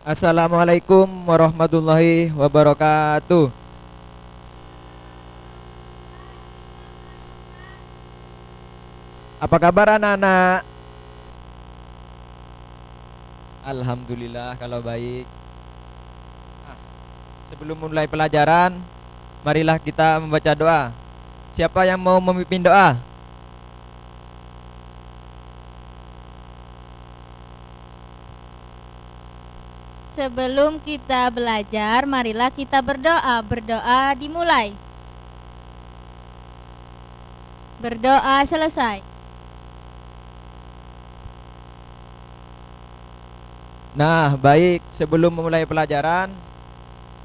Assalamualaikum warahmatullahi wabarakatuh. Apa kabar anak-anak? Alhamdulillah kalau baik. Nah, sebelum mulai pelajaran, marilah kita membaca doa. Siapa yang mau memimpin doa? Sebelum kita belajar, marilah kita berdoa. Berdoa dimulai. Berdoa selesai. Nah, baik. Sebelum memulai pelajaran,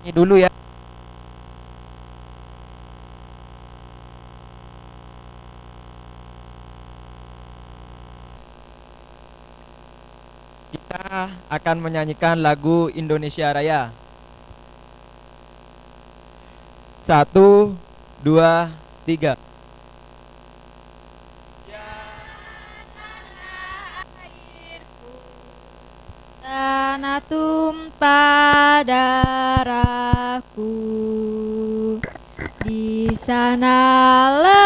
ini dulu ya. Kita akan menyanyikan lagu Indonesia Raya. 1, 2, 3. Tanah tumpah darahku, di sanalah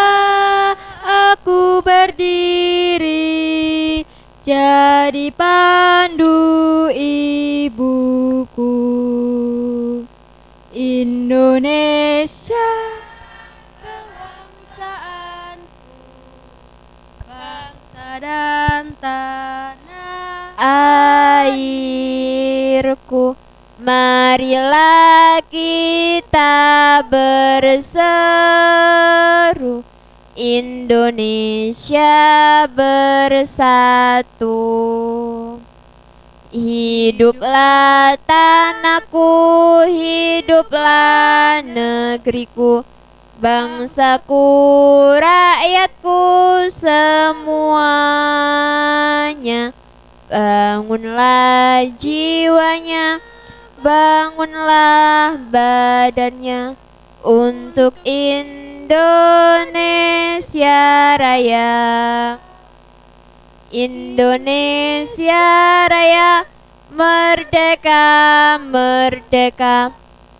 aku berdiri, jadi pandu ibuku. Indonesia kebangsaanku, bangsa dan tanah airku. Marilah kita berseru, Indonesia bersatu. Hiduplah tanahku, hiduplah negeriku, bangsaku, rakyatku semuanya. Bangunlah jiwanya, bangunlah badannya, untuk Indonesia Raya. Indonesia Raya, merdeka, merdeka,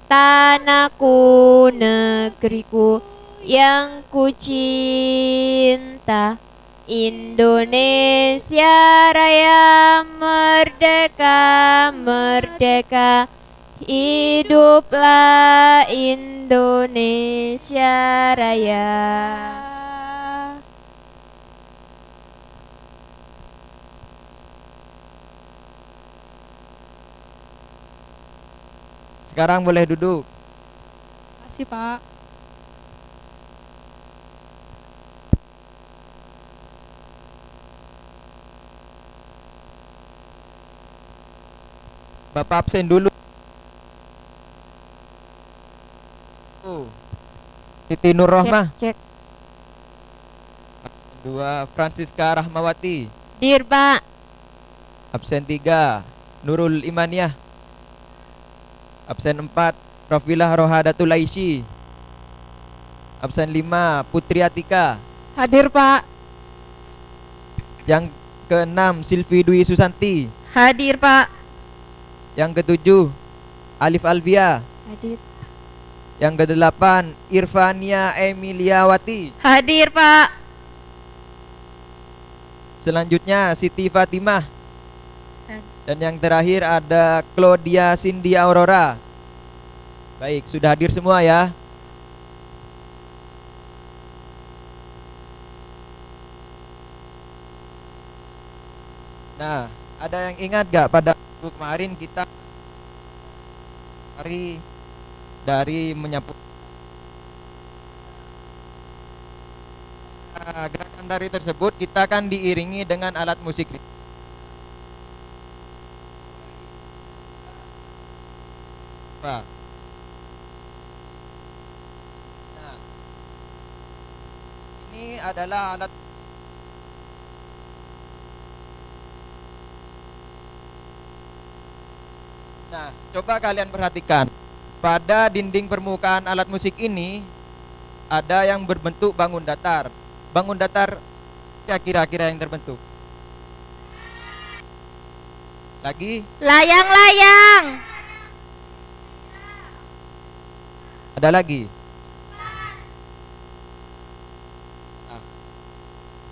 tanahku, negeriku yang ku cinta. Indonesia Raya, merdeka, merdeka, hiduplah Indonesia Raya. Sekarang boleh duduk. Makasih, Pak. Bapak absen dulu. Siti Nur Rohmah. Cek. 2, Francisca Rahmawati. Dir, Pak. Absen 3, Nurul Imaniah. Absen 4, Rafilah Rohadatul Aishi. Absen 5, Putri Atika. Hadir, Pak. Yang ke-6, Silvi Dwi Susanti. Hadir, Pak. Yang ke-7, Alif Alvia. Hadir. Yang ke-8, Irfania Emiliawati. Hadir, Pak. Selanjutnya Siti Fatimah. Dan yang terakhir ada Claudia Cindy Aurora. Baik, sudah hadir semua ya. Nah, ada yang ingat gak pada minggu kemarin kita dari menyapu. Nah, gerakan tari tersebut kita akan diiringi dengan alat musik. Nah, ini adalah alat. Nah, coba kalian perhatikan. Pada dinding permukaan alat musik ini ada yang berbentuk bangun datar. Bangun datar ya kira-kira yang terbentuk. Lagi. Layang-layang. Ada lagi.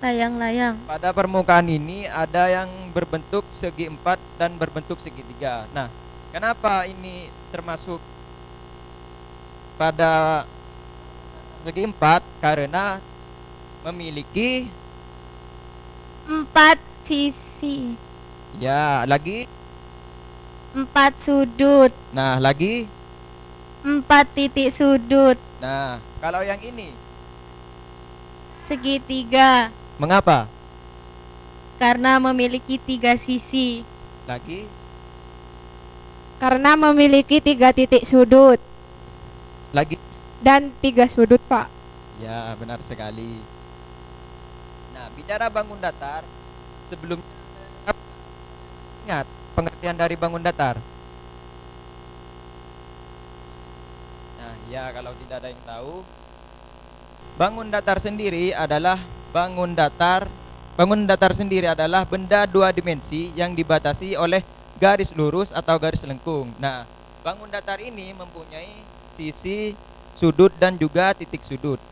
Layang-layang. Pada permukaan ini ada yang berbentuk segi empat dan berbentuk segitiga. Nah, kenapa ini termasuk pada segi empat? Karena memiliki 4 sisi. ya lagi. 4 sudut. Nah, lagi. 4 titik sudut. Nah, kalau yang ini Segitiga. mengapa? Karena memiliki 3 sisi. Lagi. Karena memiliki 3 titik sudut Lagi. dan 3 sudut, Pak. Ya, benar sekali. Nah, bicara bangun datar, sebelumnya ingat pengertian dari bangun datar. Nah, ya kalau tidak ada yang tahu, bangun datar sendiri adalah benda dua dimensi yang dibatasi oleh garis lurus atau garis lengkung. Nah, bangun datar ini mempunyai sisi, sudut dan juga titik sudut.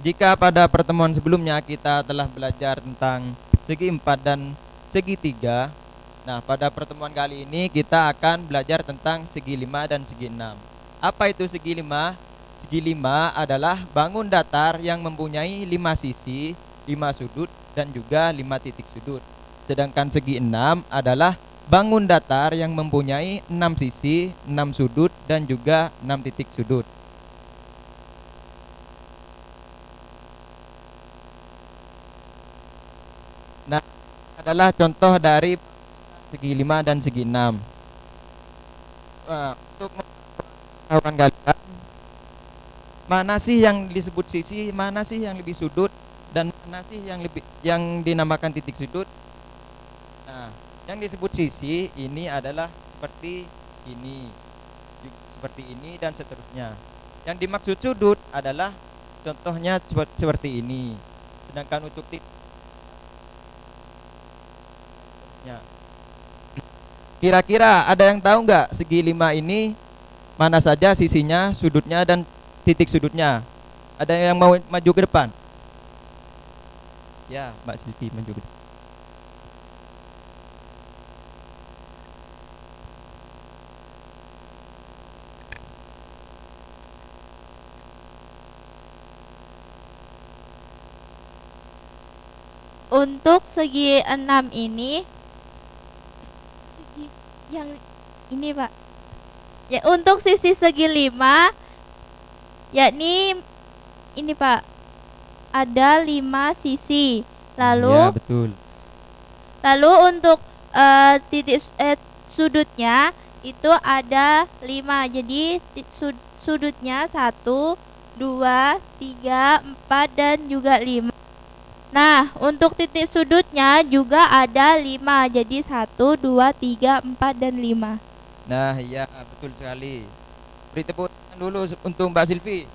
Jika pada pertemuan sebelumnya kita telah belajar tentang segi empat dan segitiga. Nah, pada pertemuan kali ini kita akan belajar tentang segi lima dan segi enam. Apa itu segi lima? Segi lima adalah bangun datar yang mempunyai 5 sisi, 5 sudut dan juga 5 titik sudut. Sedangkan segi enam adalah bangun datar yang mempunyai 6 sisi, 6 sudut dan juga 6 titik sudut. Nah, adalah contoh dari segi 5 dan segi 6. Untuk mengetahui kalian, mana sih yang disebut sisi, mana sih yang lebih sudut, dan mana sih yang dinamakan titik sudut? Nah, yang disebut sisi ini adalah seperti ini dan seterusnya. Yang dimaksud sudut adalah contohnya seperti ini. Sedangkan untuk titik, kira-kira ada yang tahu nggak segi 5 ini mana saja sisinya, sudutnya dan titik sudutnya? Ada yang mau maju ke depan? Ya, Mbak Silvi maju ke depan. Untuk segi 6 ini yang ini, Pak. Ya, untuk sisi segi 5 yakni ini, Pak. Ada 5 sisi. Lalu Ya, betul. Lalu untuk titik sudutnya itu ada 5. Jadi sudutnya 1, 2, 3, 4 dan juga 5. Nah, untuk titik sudutnya juga ada 5. Jadi 1, 2, 3, 4 dan 5. Nah, iya betul sekali. Beri tepuk tangan dulu untuk Mbak Silvi.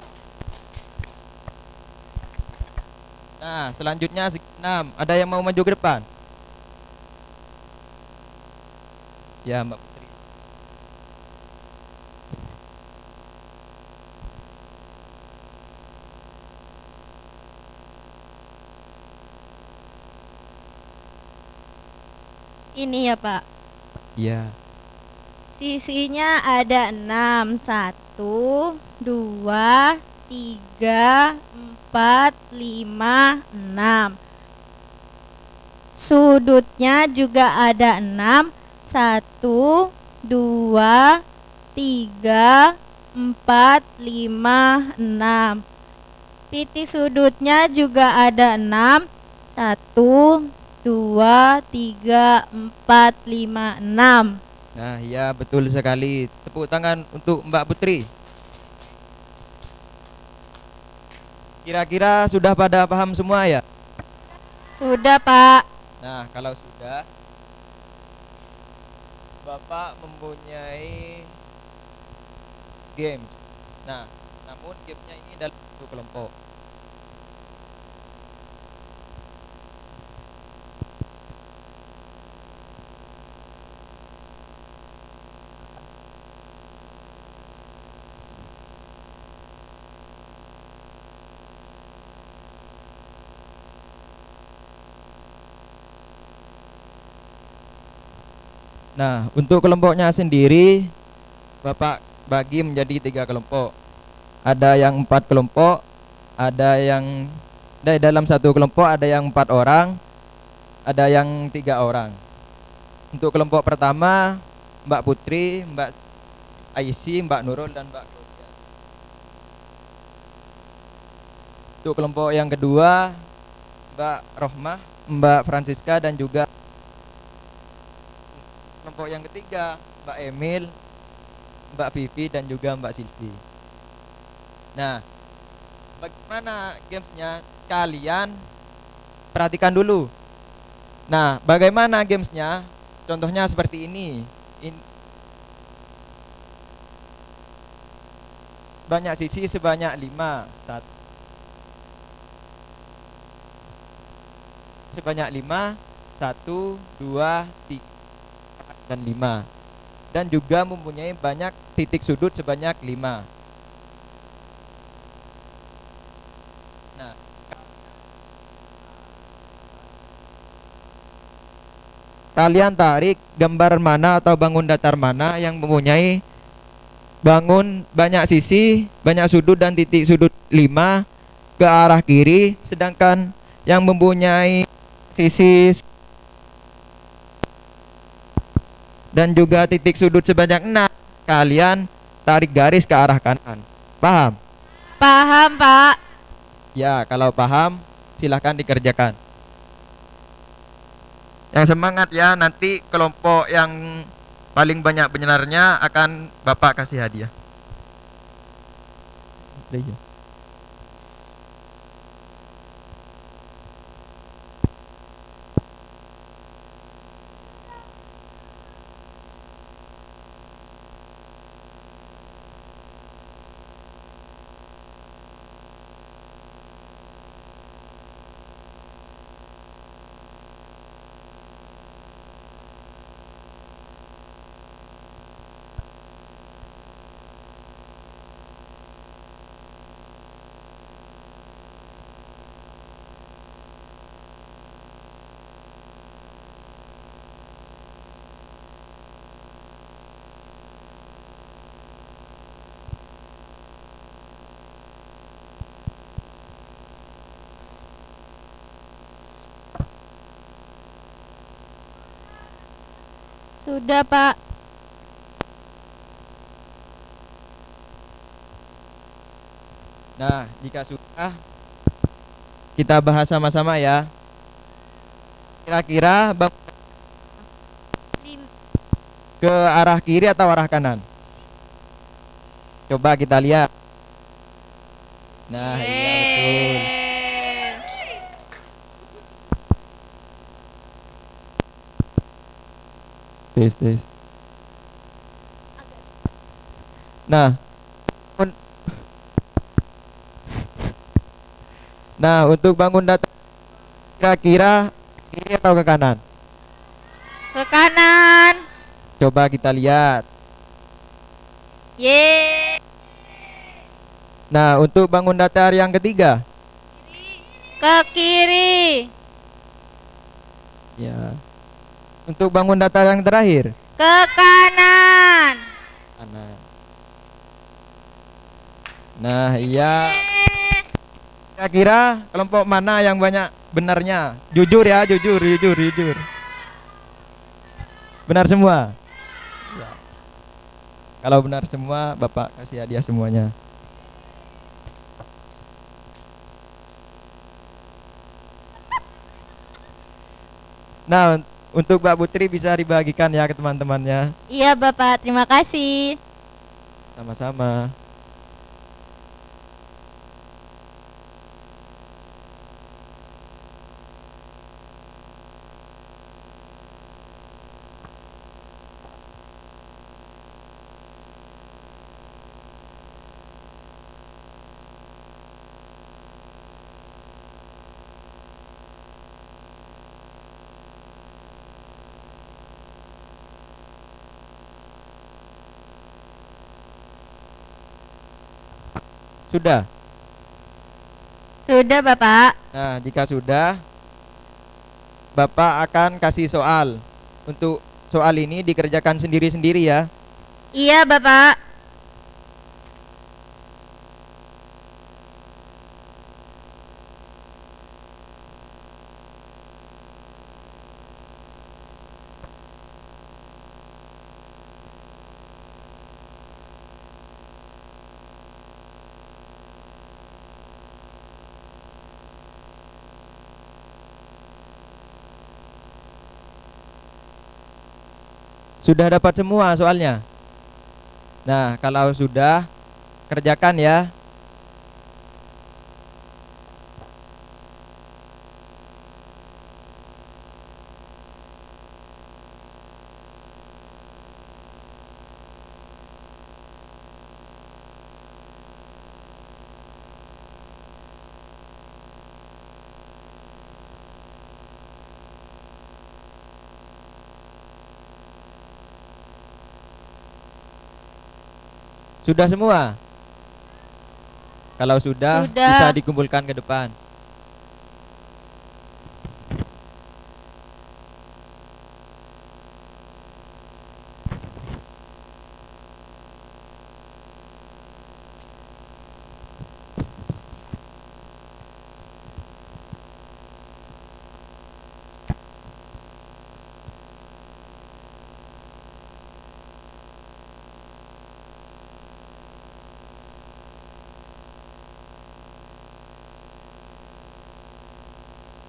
Nah, selanjutnya segi 6. Ada yang mau maju ke depan? Ya, Mbak Putri. Ini ya, Pak. Iya. Sisinya ada 6. 1, 2, 3, 4, 5, 6. Sudutnya juga ada 6. 1, 2, 3, 4, 5, 6. Titik sudutnya juga ada 6. 1, 2, 3, 4, 5, 6. Nah, iya betul sekali. Tepuk tangan untuk Mbak Putri. Kira-kira sudah pada paham semua ya? Sudah, Pak. Nah, kalau sudah, Bapak mempunyai games. Nah, namun gamesnya ini dalam satu kelompok. Nah, untuk kelompoknya sendiri, Bapak bagi menjadi 3 kelompok. Ada yang 4 kelompok, ada yang dalam satu kelompok ada yang 4 orang, ada yang 3 orang. Untuk kelompok pertama, Mbak Putri, Mbak Aisy, Mbak Nurul, dan Mbak Claudia. Untuk kelompok yang kedua, Mbak Rohmah, Mbak Francisca, dan juga kelompok yang ketiga, Mbak Emil, Mbak Vivi, dan juga Mbak Silvi. Nah, bagaimana gamesnya? Kalian perhatikan dulu. Nah, bagaimana gamesnya? Contohnya seperti ini. Banyak sisi sebanyak 5. Sebanyak 5, 1, 2, 3, dan 5. Dan juga mempunyai banyak titik sudut sebanyak 5. Nah, kalian tarik gambar mana atau bangun datar mana yang mempunyai bangun banyak sisi, banyak sudut dan titik sudut 5 ke arah kiri, sedangkan yang mempunyai sisi dan juga titik sudut sebanyak 6, kalian tarik garis ke arah kanan. Paham? Paham, Pak. Ya, kalau paham silahkan dikerjakan. Yang semangat ya, nanti kelompok yang paling banyak benarnya akan Bapak kasih hadiah. Iya. Sudah, Pak. Nah, jika sudah, kita bahas sama-sama ya. Kira-kira ke arah kiri atau arah kanan? Coba kita lihat. Nah, iya betul. Tes. Nah, untuk bangun data kira-kira kiri atau ke kanan? Ke kanan. Coba kita lihat. Ye. Nah, untuk bangun datar yang ketiga? Ke kiri. Ya. Untuk bangun datar yang terakhir? Ke kanan. Kanan. Nah, iya. Kira-kira kelompok mana yang banyak benarnya? Jujur ya, jujur. Benar semua? Ya. Kalau benar semua, Bapak kasih hadiah semuanya. Nah, untuk Mbak Putri bisa dibagikan ya ke teman-temannya. Iya Bapak, terima kasih. Sama-sama. Sudah. Sudah Bapak. Nah, jika sudah, Bapak akan kasih soal. Untuk soal ini dikerjakan sendiri-sendiri ya. Iya Bapak. Sudah dapat semua soalnya. Nah, kalau sudah, kerjakan ya. Sudah semua? Kalau sudah, Sudah. bisa dikumpulkan ke depan.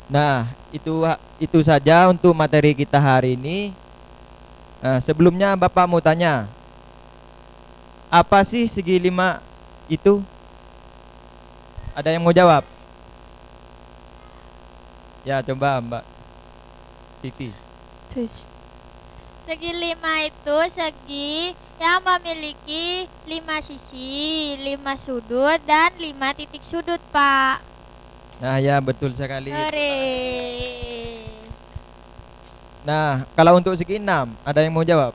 Nah, itu saja untuk materi kita hari ini. Nah, sebelumnya Bapak mau tanya, apa sih segi 5 itu? Ada yang mau jawab? Ya, coba Mbak Vivi. Segi 5 itu segi yang memiliki 5 sisi, 5 sudut, dan 5 titik sudut, Pak. Nah, ya betul sekali. Hore. Nah, kalau untuk segi 6, ada yang mau jawab?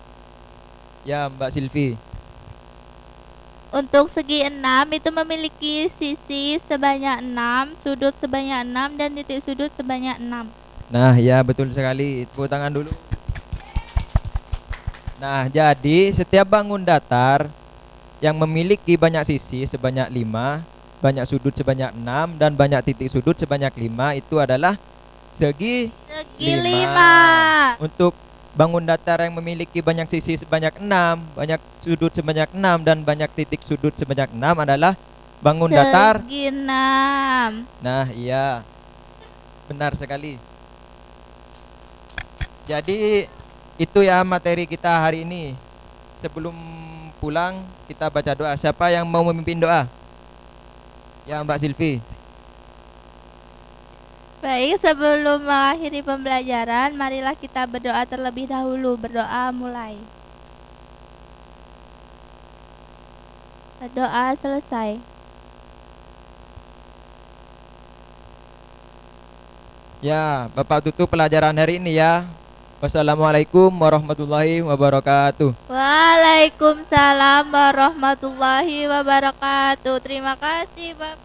Ya, Mbak Silvi. Untuk segi 6 itu memiliki sisi sebanyak 6, sudut sebanyak 6, dan titik sudut sebanyak 6. Nah, ya betul sekali. Tepuk tangan dulu. Nah, jadi setiap bangun datar yang memiliki banyak sisi sebanyak 5, banyak sudut sebanyak 6, dan banyak titik sudut sebanyak 5 itu adalah segi Segi 5. 5. Untuk bangun datar yang memiliki banyak sisi sebanyak 6, banyak sudut sebanyak 6, dan banyak titik sudut sebanyak 6 adalah bangun datar. Segi 6. Nah, iya. Benar sekali. Jadi itu ya materi kita hari ini. Sebelum pulang kita baca doa. Siapa yang mau memimpin doa? Ya, Mbak Silvi. Baik, sebelum mengakhiri pembelajaran, marilah kita berdoa terlebih dahulu. Berdoa mulai. Berdoa selesai. Ya, Bapak tutup pelajaran hari ini ya. Wassalamualaikum warahmatullahi wabarakatuh. Waalaikumsalam warahmatullahi wabarakatuh. Terima kasih Bapak.